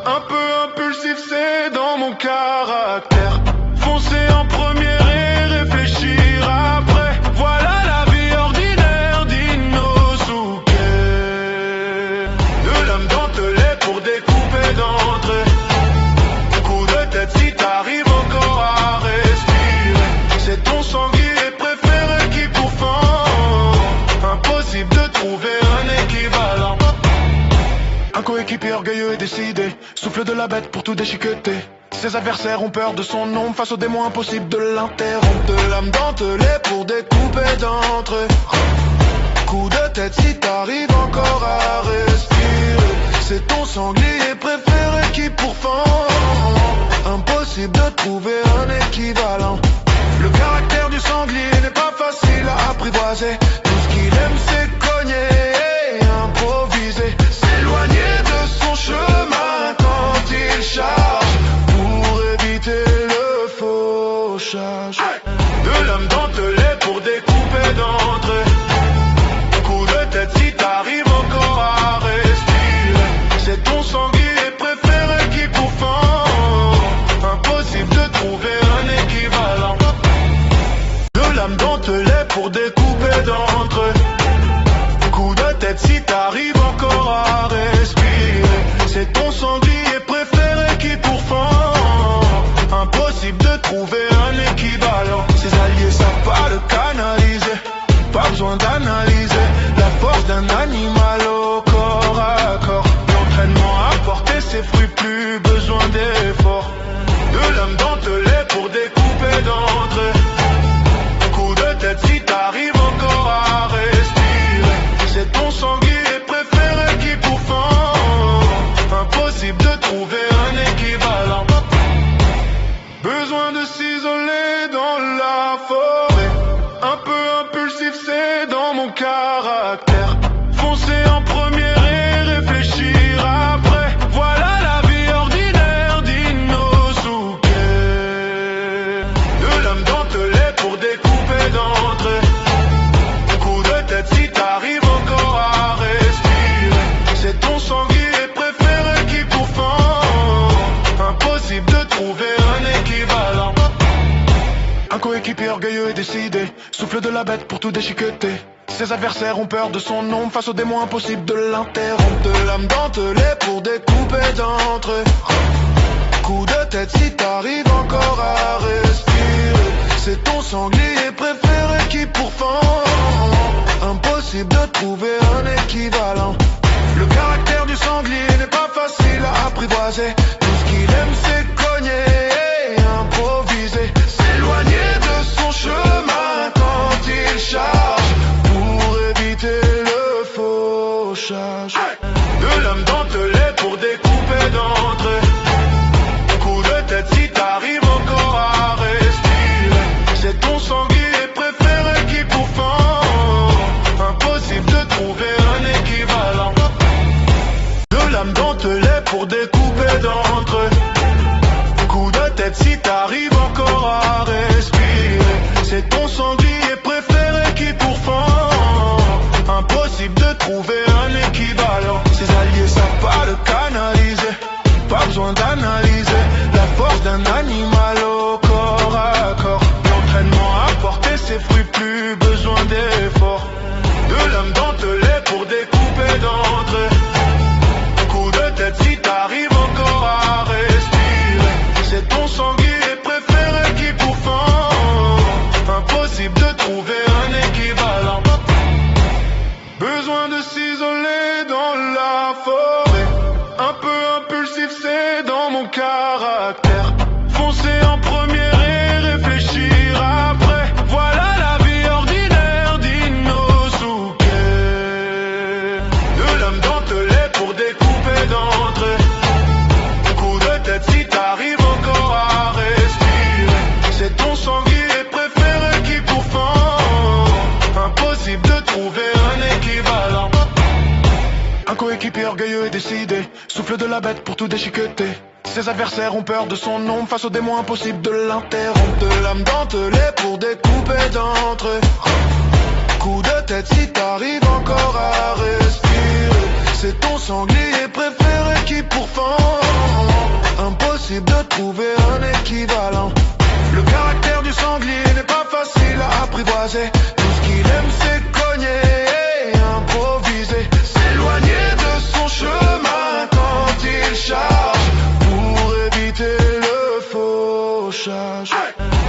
Un peu impulsif, c'est dans mon caractère. Foncer en première et réfléchir après. Voilà la vie ordinaire d'Inosuke. De l'âme dentelée pour découper d'entrée. Coup de tête si t'arrives encore à respirer. C'est ton sanglier préféré qui pourfend. Impossible de trouver un équivalent. Un coéquipier orgueilleux et décidé, souffle de la bête pour tout déchiqueter. Ses adversaires ont peur de son ombre, face au démon impossible de l'interrompre. De l'âme dentelée pour découper d'entrée. Coup de tête si t'arrives encore à respirer. C'est ton sanglier préféré qui pourfend. Impossible de trouver un équivalent. Le caractère du sanglier n'est pas facile à apprivoiser. Tout ce qu'il aime c'est cogner et improviser, s'éloigner de son chemin quand il charge pour éviter le fauchage. De l'âme dentelée pour découper d'entrée. Coup de tête si t'arrives encore à respirer. C'est ton sanglier préféré qui pourfend. Impossible de trouver un équivalent. De l'âme dentelée pour découper d'entrée. Coup de tête si t'arrives encore à respirer. C'est ton sanglier préféré qui pourfend. Impossible de trouver besoin d'analyser la force d'un animal au corps à corps. L'entraînement a porté ses fruits, plus besoin d'efforts. De l'âme dentelée pour découper d'entrée. Coup de tête si t'arrives encore à respirer. C'est ton sanglier préféré qui pourfend. Impossible de trouver un équivalent. Besoin de s'isoler dans la forêt. Un peu impulsif, c'est dans mon caractère. Foncer en première et réfléchir après. Voilà la vie ordinaire d'Inosuke. De l'âme dentelée pour découper d'entrée. Coup de tête si t'arrives encore à respirer. C'est ton sanglier préféré qui pourfend. Impossible de trouver un équivalent. Un coéquipier orgueilleux et décidé, souffle de la bête pour tout déchiqueter. Ses adversaires ont peur de son ombre, face aux démons impossible de l'interrompre. De l'âme dentelée pour découper d'entrée. Coup de tête si t'arrives encore à respirer. C'est ton sanglier préféré qui pourfend. Impossible de trouver un équivalent. Le caractère du sanglier n'est pas facile à apprivoiser. Tout ce qu'il aime c'est cogner et improviser. S'éloigner de son chemin quand il charge pour éviter le fauchage. De l'âme dentelée pour découper d'entrée. Coup de tête si t'arrives encore à respirer. C'est ton sanglier préféré qui pourfend. Impossible de trouver un équivalent. De l'âme dentelée pour découper d'entrée. Coup de tête si t'arrives encore à respirer. C'est ton sanglier préféré qui pourfend. Impossible de trouver un équivalent. Ses alliés savent pas le canaliser. Pas besoin d'analyser la force d'un animal au corps à corps. L'entraînement a porté ses fruits, plus besoin d'efforts. De l'âme dentelée pour découper d'entrée. Coup de tête si t'arrives encore à respirer. C'est ton sanglier préféré qui pourfend. Impossible de trouver un équivalent. Besoin de s'isoler dans la forêt. Un peu impulsif, c'est dans mon caractère. Foncer en première et réfléchir après. Voilà la vie ordinaire d'Inosuke. De l'âme dentelée pour découper d'entrée. Coup de tête si t'arrives encore à respirer. C'est ton sanglier préféré qui pourfend. Impossible de trouver un équivalent. Un coéquipier orgueilleux et décidé, souffle de la bête pour tout déchiqueter. Ses adversaires ont peur de son ombre, face aux démons impossible de l'interrompre. De l'âme dentelée pour découper d'entrée. Coup de tête si t'arrives encore à respirer. C'est ton sanglier préféré qui pourfend. Impossible de trouver un équivalent. Le caractère du sanglier n'est pas facile à apprivoiser. Tout ce qu'il aime c'est cogner et improviser. S'éloigner de son chemin quand il charge pour éviter le fauchage.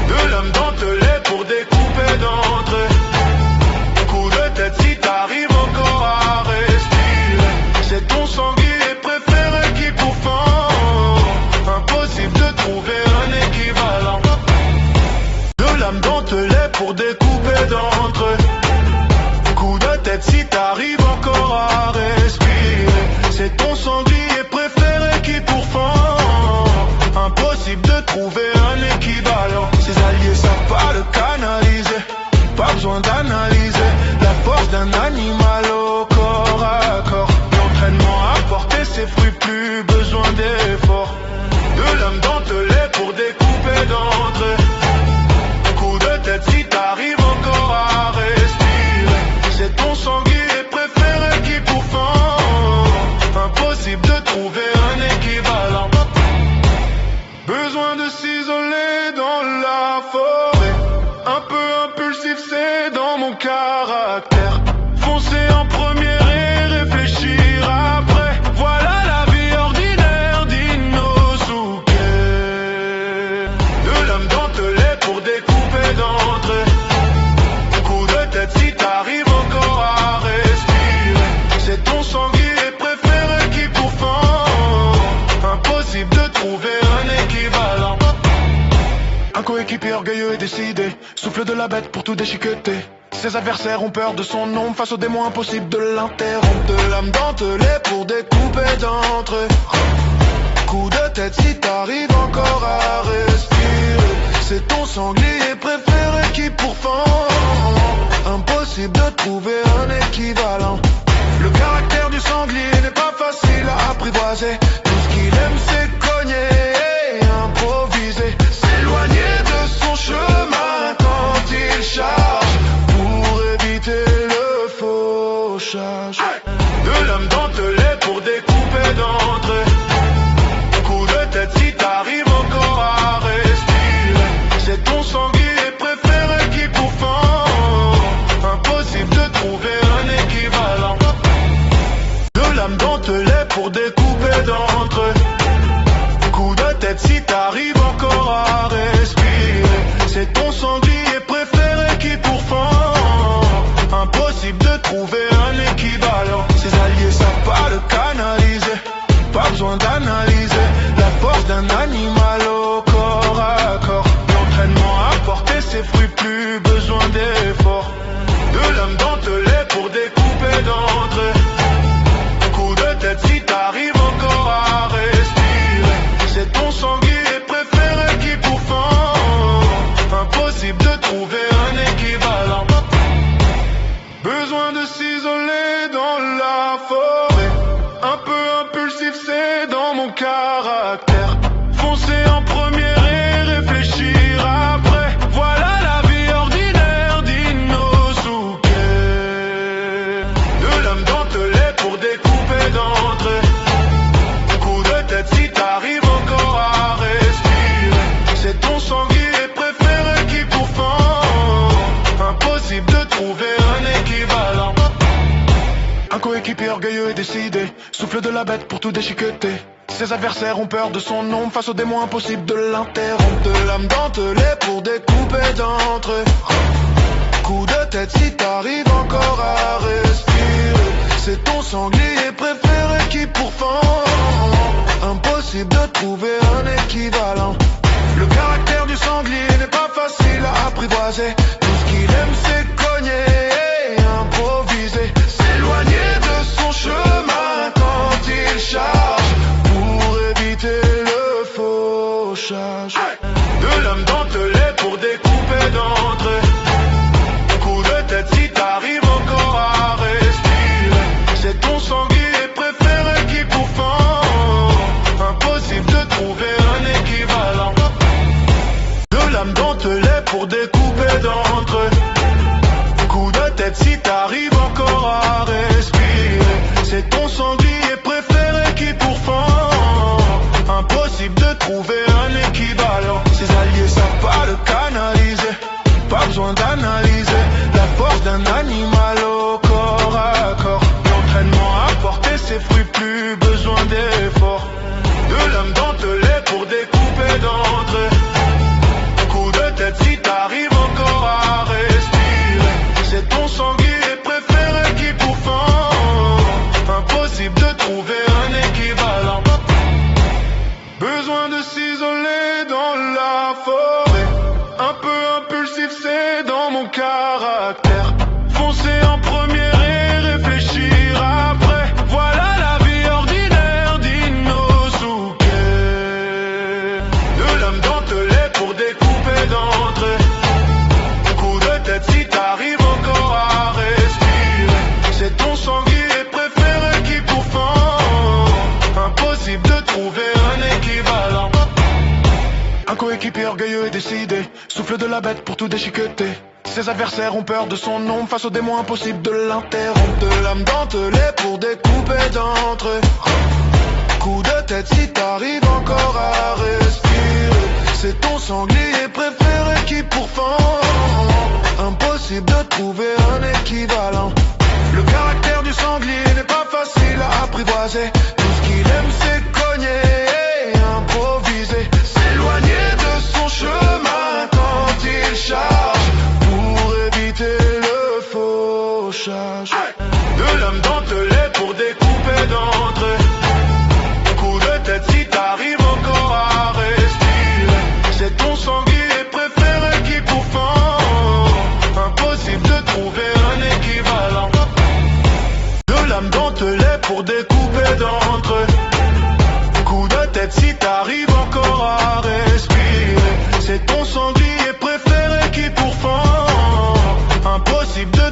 De l'âme dentelée pour découper d'entrée. Coup de tête si t'arrives encore à respirer. C'est ton sanglier préféré qui pourfend. Impossible de trouver un équivalent. De l'âme dentelée pour découper d'entrée. Coup de tête si t'arrives encore à respirer. C'est ton sanglier préféré qui pourfend. Impossible de trouver un équivalent. Ses alliés savent pas le canaliser. Pas besoin d'analyser la force d'un animal au corps à corps. L'entraînement a porté ses fruits, plus besoin d'efforts. De l'âme dentelée pour découper d'entrée. Coup de tête si t'arrives encore à respirer. C'est ton sanglier préféré qui pourfend. Impossible de trouver un équivalent. Besoin de s'isoler dans la forêt. Un peu impulsif, c'est dans mon caractère. Foncer en première et réfléchir après. Voilà la vie ordinaire. orgueilleux et décidé, souffle de la bête pour tout déchiqueter. Ses adversaires ont peur de son ombre, face aux démons impossible de l'interrompre. De l'âme dentelée pour découper d'entre eux. Coup de tête si t'arrives encore à respirer. C'est ton sanglier préféré qui pourfend. Impossible de trouver un équivalent. Le caractère du sanglier n'est pas facile à apprivoiser. Tout ce qu'il aime c'est cogner et improviser. S'éloigner de son chemin quand il charge, pour éviter le fauchage. De l'âme dentelée pour découper d'entre eux. Coup de tête si t'arrives encore à respirer. C'est ton sanglier préféré qui pourfend. Impossible de trouver un équivalent. De l'âme dentelée pour découper d'entre eux. Coup de tête si t'arrives encore à respirer. C'est ton sanglier préféré qui pourfend. Impossible de trouver un équivalent. Ses alliés savent pas le canaliser. Pas besoin d'analyser la force d'un animal au corps à corps. L'entraînement a porté ses fruits, plus besoin d'efforts. De l'âme dentelée pour découper d'entre eux. Coup de tête si t'arrives encore à respirer. C'est ton sanglier préféré qui pourfend. Impossible de trouver un équivalent. Besoin de s'isoler dans la forêt. Un peu impulsif c'est dans mon caractère. Foncer en première et réfléchir après. Voilà la vie ordinaire d'Inosuke. De l'âme dentelée pour découper d'entre eux. Coup de tête si t'arrives encore à respirer. C'est ton sanglier préféré qui pourfend. Impossible de trouver un équivalent. Un coéquipier orgueilleux et décidé, souffle de la bête pour tout déchiqueter. Ses adversaires ont peur de son ombre, face aux démons impossible de l'interrompre. De l'âme dentelée pour découper d'entre eux. Coup de tête si t'arrives encore à respirer. C'est ton sanglier préféré qui pourfend. Impossible de trouver un équivalent. Le caractère du sanglier n'est pas facile à apprivoiser. Tout ce qu'il aime c'est cogner et improviser. S'éloigner de son chemin quand il charge, pour éviter le fauchage. De l'âme dentelée pour découper d'entre eux. Coup de tête si t'arrives encore à respirer. C'est ton sanglier préféré qui pourfend. Impossible de trouver un équivalent. De l'âme dentelée pour découper d'entre eux. Coup de tête si t'arrives encore à respirer. C'est ton sanglier préféré qui pourfend. Impossible de trouver un équivalent. Ses alliés savent pas le canaliser. Pas besoin d'analyser la force d'un animal au corps à corps. L'entraînement a porté ses fruits, plus besoin d'efforts. De l'âme dentelée pour découper d'entre eux. Coup de tête si t'arrives encore à respirer. C'est ton sanglier préféré qui pourfend. Impossible de trouver un équivalent. Besoin de s'isoler dans la forêt. Un peu impulsif c'est dans mon caractère. Foncer en première et réfléchir après. Voilà la vie ordinaire d'Inosuke. De l'âme dentelée pour découper d'entre eux. Coup de tête si t'arrives encore à respirer. C'est ton sanglier préféré qui pourfend. Impossible de trouver un équivalent. Un coéquipier orgueilleux et décidé, souffle de la bête pour tout déchiqueter. Ses adversaires ont peur de son ombre, face aux démons impossible de l'interrompre. De l'âme dentelée pour découper d'entre eux. Coup de tête si t'arrives encore à respirer. C'est ton sanglier préféré qui pourfend. Impossible de trouver un équivalent. Le caractère du sanglier n'est pas facile à apprivoiser. Tout ce qu'il aime c'est cogner et improviser. S'éloigner de son chemin quand il charge, pour éviter le fauchage. De l'âme dentelée pour découper d'entre eux. Coup de tête si t'arrives encore à respirer. C'est ton sanglier préféré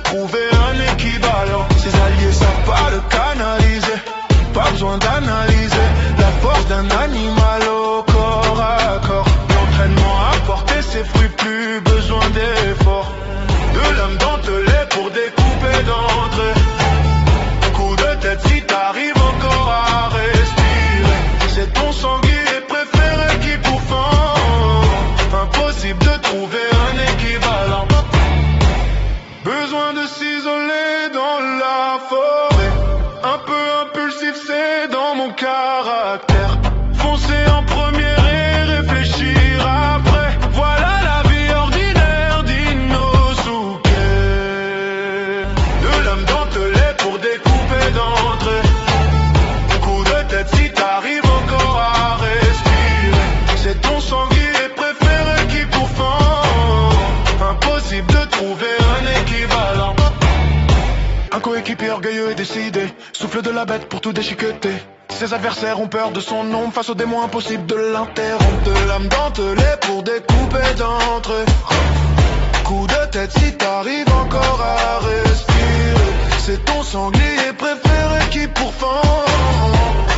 trouver un équivalent. Ses alliés savent pas le canaliser, pas besoin d'analyser la force d'un animal au corps à corps. L'entraînement a porté ses fruits, plus besoin d'efforts. De lame dentelée pour découper d'entrée. Coup de tête si t'arrives encore à respirer. C'est ton sanglier préféré qui pourfend. Impossible de trouver un équivalent. Besoin de s'isoler dans la forêt. Un peu impulsif, c'est dans mon caractère. Foncer en première et réfléchir après. Voilà la vie ordinaire d'Inosuke. De lame dentelée pour découper d'entrée. Coup de tête si t'arrives encore à respirer. C'est ton sanglier préféré qui pourfend. Impossible de trouver un équivalent. Un coéquipier orgueilleux et décidé, souffle de la bête pour tout déchiqueter. Ses adversaires ont peur de son ombre, face aux démons impossible de l'interrompre. De lame dentelée pour découper d'entrée. Coup de tête si t'arrives encore à respirer. C'est ton sanglier préféré qui pourfend.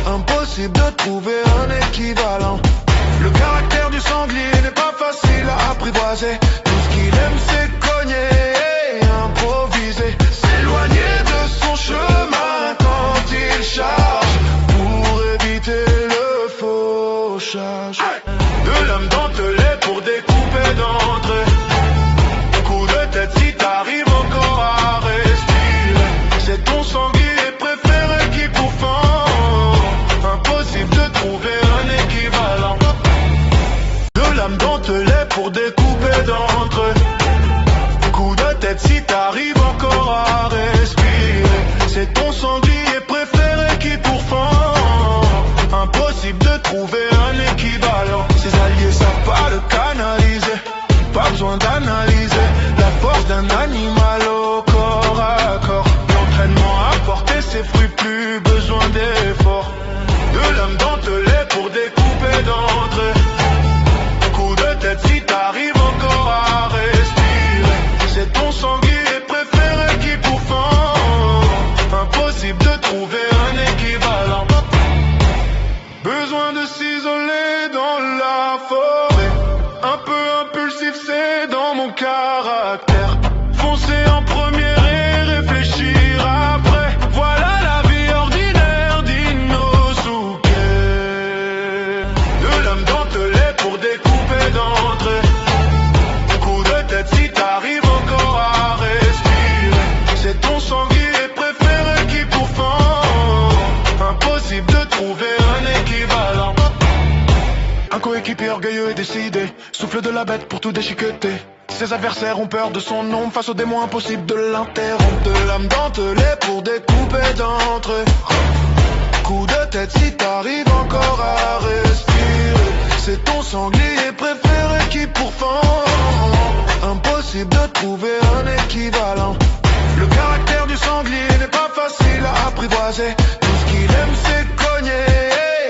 Impossible de trouver un équivalent. Le caractère du sanglier n'est pas facile à apprivoiser. Tout ce qu'il aime c'est cogner et improviser. S'éloigner de son chemin quand il charge pour éviter le fauchage. De lame dentelée pour découper d'entrée. Coup de tête si t'arrives encore à respirer. C'est ton sanglier préféré qui pourfend. Impossible de trouver un équivalent. De lame dentelée pour découper d'entrée. Coup de tête si t'arrives encore à respirer. C'est ton sanglier préféré qui pourfend. Impossible de trouver un équivalent. Ses alliés savent pas le canaliser, pas besoin d'analyser la force d'un animal au corps à corps. L'entraînement a porté ses fruits, plus besoin d'efforts. De lame dentelée pour découper d'entrée. Coup de tête si t'arrives encore à respirer. C'est ton sanglier préféré qui pourfend. Impossible de trouver un équivalent. Besoin de s'isoler dans la forêt. Un peu impulsif, c'est dans mon caractère. Foncer en première et réfléchir après. Voilà la vie ordinaire d'Inosuke. De lame dentelée pour découper d'entrée. Coup de tête si t'arrives encore à respirer. C'est ton sanglier préféré qui pourfend. Impossible de trouver un équivalent. Un coéquipier orgueilleux et décidé, souffle de la bête pour tout déchiqueter. Ses adversaires ont peur de son ombre, face aux démons impossible de l'interrompre. De lame dentelée pour découper d'entrée. Coup de tête si t'arrives encore à respirer. C'est ton sanglier préféré qui pourfend. Impossible de trouver un équivalent. Le caractère du sanglier n'est pas facile à apprivoiser. Tout ce qu'il aime c'est cogner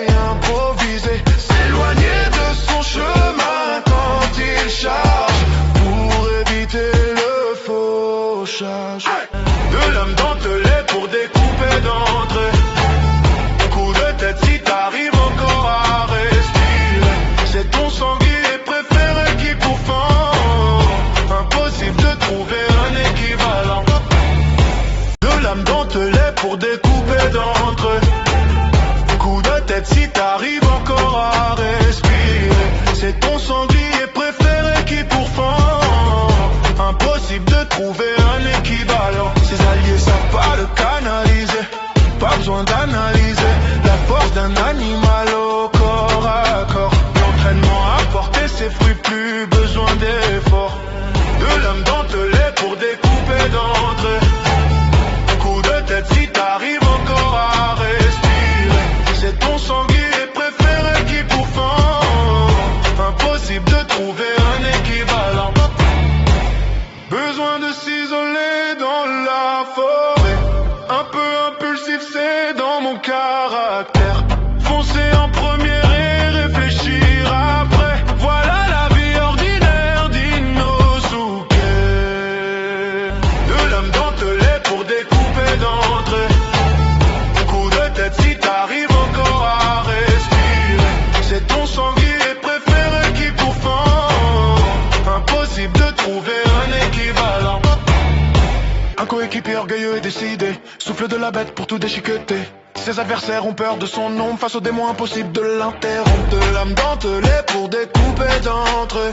et improviser. S'éloigner de son chemin quand il charge pour éviter le fauchage. De lame dentelée pour découper d'entrée. Coup de tête si t'arrives encore à respirer. C'est ton sanglier préféré qui pourfend. Impossible de trouver un équivalent. De lame dentelée pour découper d'entrée. Coup de tête si t'arrives encore à respirer. C'est ton sanglier préféré qui pourfend. Impossible de trouver un équivalent. Ses alliés savent pas le canaliser, pas besoin d'analyser la force d'un animal au corps à corps. L'entraînement a porté ses fruits, plus besoin d'efforts. De lame dentelée pour découper d'entrée. Coup de tête si t'arrives encore à respirer. C'est ton sanglier préféré qui pourfend. Impossible de trouver un équivalent. Besoin de s'isoler dans la forêt. Un peu impulsif, c'est dans mon caractère. Foncer en première et réfléchir après. Voilà la vie ordinaire d'Inosuke. De lame dentelée Un coéquipier orgueilleux et décidé, souffle de la bête pour tout déchiqueter. Ses adversaires ont peur de son ombre, face aux démons impossible de l'interrompre. De l'âme dentelée pour découper d'entre eux.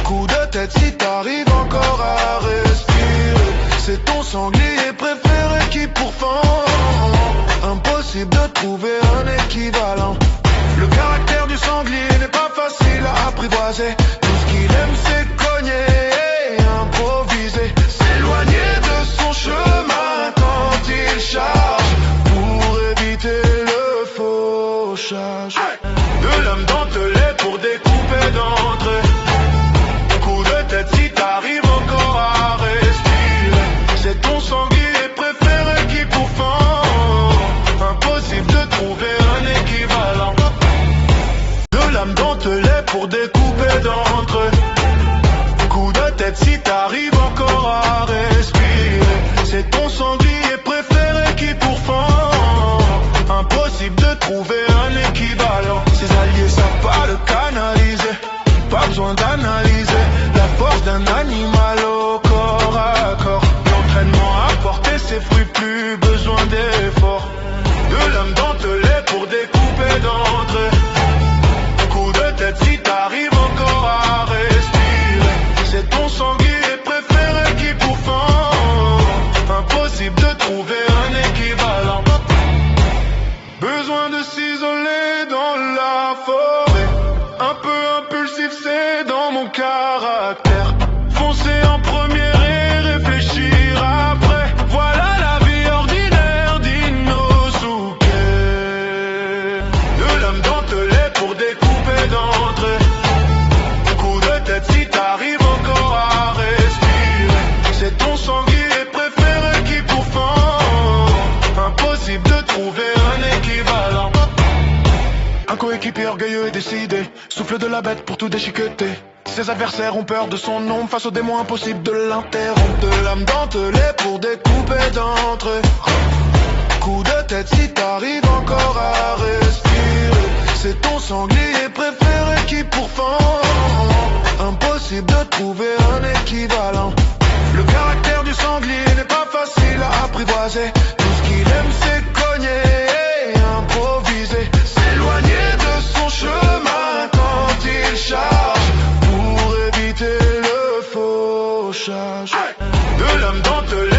Coup de tête si t'arrives encore à respirer. C'est ton sanglier préféré qui pourfend. Impossible de trouver un équivalent. Le caractère du sanglier n'est pas facile à apprivoiser. Tout ce qu'il aime c'est cogner et improviser. S'éloigner de son chemin quand il charge, pour éviter le fauchage. De l'âme dentelée pour découper d'entre eux. Coup de tête si t'arrives encore à respirer. C'est ton sanglier préféré qui pourfend. Impossible de trouver un équivalent. De l'âme dentelée pour découper d'entre eux. Coup de tête si t'arrives encore à respirer. C'est ton sanglier préféré qui pourfend. Impossible de trouver un équivalent. Ses alliés savent pas le canaliser. Pas besoin d'analyser la force d'un animal au corps à corps. L'entraînement a porté ses fruits, plus besoin d'efforts. De l'âme dentelée pour découper d'entre eux. Coup de tête si t'arrives encore à respirer. C'est ton sanglier préféré qui pourfend. Impossible de trouver un équivalent. Besoin de s'isoler dans la forêt. Un peu impulsif c'est dans mon caractère. Foncer en première et réfléchir après. Voilà la vie ordinaire d'Inosuke. De l'âme dentelée pour découper d'entre eux. Coup de tête si t'arrives encore à respirer. C'est ton sanglier préféré qui pourfend. Impossible de trouver un équivalent. Un coéquipier orgueilleux et décidé, souffle de la bête pour tout déchiqueter. Ses adversaires ont peur de son ombre, face aux démons impossible de l'interrompre. De l'âme dentelée pour découper d'entre eux. Coup de tête si t'arrives encore à respirer. C'est ton sanglier préféré qui pourfend. Impossible de trouver un équivalent. Le caractère du sanglier n'est pas facile à apprivoiser. Tout ce qu'il aime c'est cogner et improviser. S'éloigner de son chemin quand il charge, pour éviter le fauchage. De l'âme dentelée